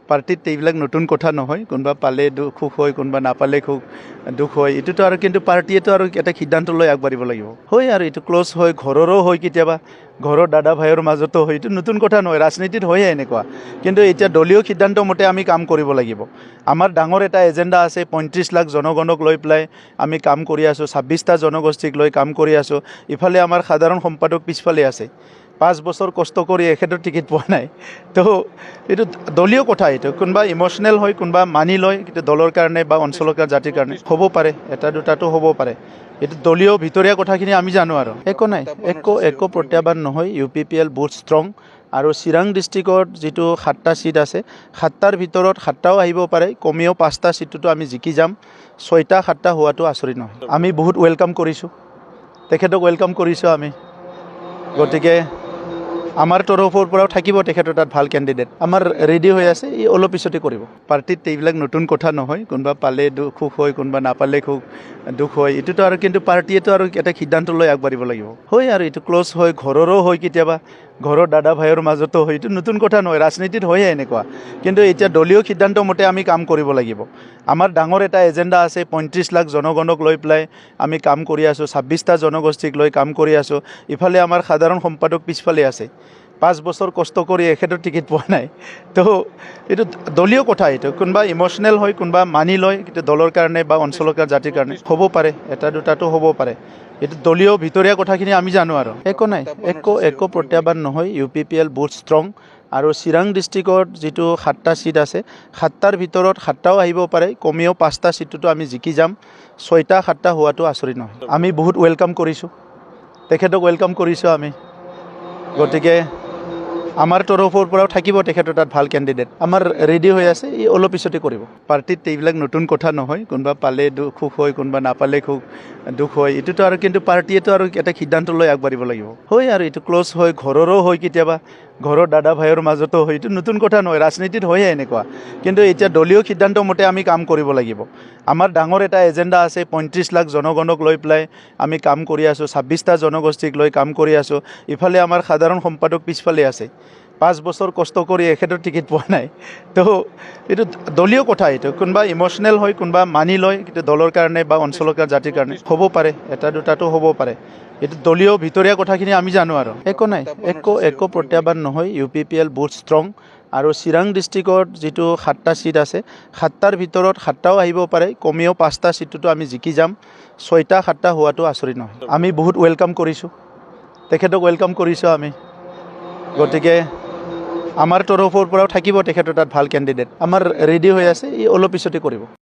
পাৰ্টিত এইবিলাক নতুন কথা নহয়, কোনোবা পালে সুখ হয়, কোনোবা নাপালে দুখ হয়। এইটোতো আৰু কিন্তু পাৰ্টিয়েতো আৰু এটা সিদ্ধান্ত লৈ আগবাঢ়িব লাগিব। হয় আৰু এইটো ক্ল'জ হয়, ঘৰৰো হয়, কেতিয়াবা ঘৰৰ দাদা ভাইৰ মাজতো হয়। এইটো নতুন কথা নহয়, ৰাজনীতিত হয়ে এনেকুৱা। কিন্তু এতিয়া দলীয় সিদ্ধান্ত মতে আমি কাম কৰিব লাগিব। আমাৰ ডাঙৰ এটা এজেণ্ডা আছে, 35 লাখ জনগণক লৈ পেলাই আমি কাম কৰি আছোঁ, 26টা জনগোষ্ঠীক লৈ কাম কৰি আছোঁ। ইফালে আমাৰ সাধাৰণ সম্পাদক পিছফালে আছে, 5 বছৰ কষ্ট কৰি এখেতৰ টিকেট পোৱা নাই। তো এইটো দলীয় কথা, এইটো কোনোবা ইম'চনেল হয়, কোনোবা মানি লয়, কিন্তু দলৰ কাৰণে বা অঞ্চলৰ কাৰণে, জাতিৰ কাৰণে হ'ব পাৰে, এটা দুটাটো হ'ব পাৰে। এইটো দলীয় ভিতৰীয়া কথাখিনি আমি জানো আৰু একো নাই, একো প্ৰত্যাহ্বান নহয়। UPPL বহুত ষ্ট্ৰং আৰু চিৰাং ডিষ্ট্ৰিক্টত যিটো 7টা ছিট আছে, 7টাৰ ভিতৰত 7টাও আহিব পাৰে, কমেও 5টা ছিটটোতো আমি জিকি যাম। 6টা 7টা হোৱাটো আচৰিত নহয়। আমি বহুত ৱেলকাম কৰিছোঁ, তেখেতক ৱেলকাম কৰিছোঁ আমি। গতিকে আমাৰ তৰফৰ পৰাও থাকিব তেখেতৰ তাত ভাল কেণ্ডিডেট, আমাৰ ৰেডি হৈ আছে, ই অলপ পিছতে কৰিব। পাৰ্টিত এইবিলাক নতুন কথা নহয়, কোনোবা পালে সুখ হয়, কোনোবা নাপালে দুখ হয়। এইটোতো আৰু কিন্তু পাৰ্টিয়েতো আৰু এটা সিদ্ধান্ত লৈ আগবাঢ়িব লাগিব। হয় আৰু এইটো ক্ল'জ হয়, ঘৰৰো হয়, কেতিয়াবা ঘৰৰ দাদা ভাইৰ মাজতো হয়। এইটো নতুন কথা নহয়, ৰাজনীতিত হয়ে এনেকুৱা। কিন্তু এতিয়া দলীয় সিদ্ধান্ত মতে আমি কাম কৰিব লাগিব। আমাৰ ডাঙৰ এটা এজেণ্ডা আছে, 35 লাখ জনগণক লৈ পেলাই আমি কাম কৰি আছোঁ, 26টা জনগোষ্ঠীক লৈ কাম কৰি আছোঁ। ইফালে আমাৰ সাধাৰণ সম্পাদক পিছফালে আছে, 5 বছৰ কষ্ট কৰি এখেতৰ টিকেট পোৱা নাই। তো এইটো দলীয় কথা, এইটো কোনোবা ইম'চনেল হয়, কোনোবা মানি লয়, কিন্তু দলৰ কাৰণে বা অঞ্চলৰ কাৰণে, জাতিৰ কাৰণে হ'ব পাৰে, এটা দুটাটো হ'ব পাৰে। এইটো দলীয় ভিতৰীয়া কথাখিনি আমি জানো আৰু একো নাই, একো প্ৰত্যাহ্বান নহয়। UPPL বহুত ষ্ট্ৰং আৰু চিৰাং ডিষ্ট্ৰিক্টত যিটো 7টা ছিট আছে, 7টাৰ ভিতৰত 7টাও আহিব পাৰে, কমেও 5টা ছিটটোতো আমি জিকি যাম। 6টা 7টা হোৱাটো আচৰিত নহয়। আমি বহুত ৱেলকাম কৰিছোঁ, তেখেতক ৱেলকাম কৰিছোঁ আমি। গতিকে আমাৰ তৰফৰ পৰাও থাকিব তেখেতৰ তাত ভাল কেণ্ডিডেট, আমাৰ ৰেডি হৈ আছে, ই অলপ পিছতে কৰিব। পাৰ্টিত এইবিলাক নতুন কথা নহয়, কোনোবা পালে সুখ হয়, কোনোবা নাপালে দুখ হয়। এইটোতো আৰু কিন্তু পাৰ্টিয়েতো আৰু এটা সিদ্ধান্ত লৈ আগবাঢ়িব লাগিব। হয় আৰু এইটো ক্ল'জ হয়, ঘৰৰো হয়, কেতিয়াবা ঘৰৰ দাদা ভাইৰ মাজতো হয়। এইটো নতুন কথা নহয়, ৰাজনীতিত হয়ে এনেকুৱা। কিন্তু এতিয়া দলীয় সিদ্ধান্ত মতে আমি কাম কৰিব লাগিব। আমাৰ ডাঙৰ এটা এজেণ্ডা আছে, 35 লাখ জনগণক লৈ পেলাই আমি কাম কৰি আছোঁ, 26টা জনগোষ্ঠীক লৈ কাম কৰি আছোঁ। ইফালে আমাৰ সাধাৰণ সম্পাদক পিছফালে আছে, 5 বছৰ কষ্ট কৰি এখেতৰ টিকেট পোৱা নাই। তো এইটো দলীয় কথা, এইটো কোনোবা ইম'চনেল হয়, কোনোবা মানি লয়, কিন্তু দলৰ কাৰণে বা অঞ্চলৰ কাৰণে, জাতিৰ কাৰণে হ'ব পাৰে, এটা দুটাটো হ'ব পাৰে। এইটো দলীয় ভিতৰীয়া কথাখিনি আমি জানো আৰু একো নাই, একো প্ৰত্যাহ্বান নহয়। UPPL বহুত ষ্ট্ৰং আৰু চিৰাং ডিষ্ট্ৰিক্টত যিটো 7টা ছিট আছে, 7টাৰ ভিতৰত 7টাও আহিব পাৰে, কমেও 5টা ছিটটোতো আমি জিকি যাম। 6টা 7টা হোৱাটো আচৰিত নহয়। আমি বহুত ৱেলকাম কৰিছোঁ, তেখেতক ৱেলকাম কৰিছোঁ আমি। গতিকে আমাৰ তৰফৰ পৰাও থাকিব তেখেতৰ তাত ভাল কেণ্ডিডেট, আমাৰ ৰেডি হৈ আছে, ই অলপ পিছতে কৰিব।